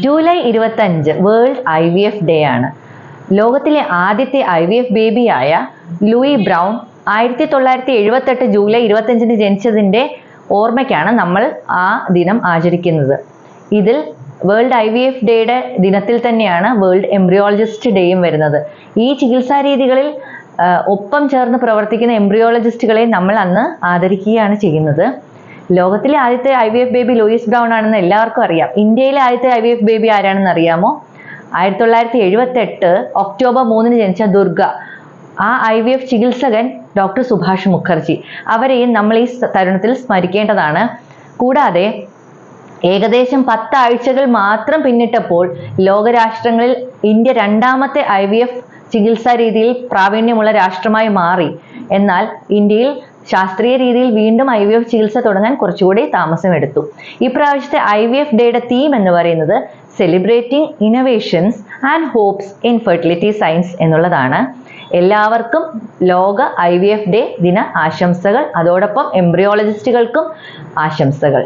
July 25 world IVF day ആണ്. ലോകത്തിലെ ആദ്യത്തെ IVF ബേബിയായ ലൂയി ബ്രൗൺ 1978 ജൂലൈ 25 ജനിച്ചതിൻ്റെ ഓർമ്മയ്ക്കാണ് നമ്മൾ ആ ദിനം ആചരിക്കുന്നത്. ഇതിൽ വേൾഡ് IVF ഡേയുടെ ദിനത്തിൽ തന്നെയാണ് വേൾഡ് എംബ്രിയോളജിസ്റ്റ് ഡേയും വരുന്നത്. ഈ ചികിത്സാ രീതികളിൽ ഒപ്പം ചേർന്ന് പ്രവർത്തിക്കുന്ന എംബ്രിയോളജിസ്റ്റുകളെ നമ്മൾ അന്ന് ആദരിക്കുകയാണ് ചെയ്യുന്നത്. ലോകത്തിലെ ആദ്യത്തെ IVF ബേബി ലൂയിസ് ബ്രൗൺ ആണെന്ന് എല്ലാവർക്കും അറിയാം. ഇന്ത്യയിലെ ആദ്യത്തെ IVF ബേബി ആരാണെന്ന് അറിയാമോ? 1978 ഒക്ടോബർ 3 ജനിച്ച ദുർഗ. ആ IVF ചികിത്സകൻ ഡോക്ടർ സുഭാഷ് മുഖർജി. അവരെയും നമ്മൾ ഈ തരുണത്തിൽ സ്മരിക്കേണ്ടതാണ്. കൂടാതെ ഏകദേശം 10 ആഴ്ചകൾ മാത്രം പിന്നിട്ടപ്പോൾ ലോകരാഷ്ട്രങ്ങളിൽ ഇന്ത്യ രണ്ടാമത്തെ IVF ചികിത്സാ രീതിയിൽ പ്രാവീണ്യമുള്ള രാഷ്ട്രമായി മാറി. എന്നാൽ ഇന്ത്യയിൽ ശാസ്ത്രീയ രീതിയിൽ വീണ്ടും IVF ചികിത്സ തുടങ്ങാൻ കുറച്ചുകൂടി താമസമെടുത്തു. ഈ പ്രാവശ്യത്തെ IVF ഡേയുടെ തീം എന്ന് പറയുന്നത് celebrating innovations and hopes in fertility science എന്നുള്ളതാണ്. എല്ലാവർക്കും ലോക IVF ഡേ ദിന ആശംസകൾ. അതോടൊപ്പം എംബ്രിയോളജിസ്റ്റുകൾക്കും ആശംസകൾ.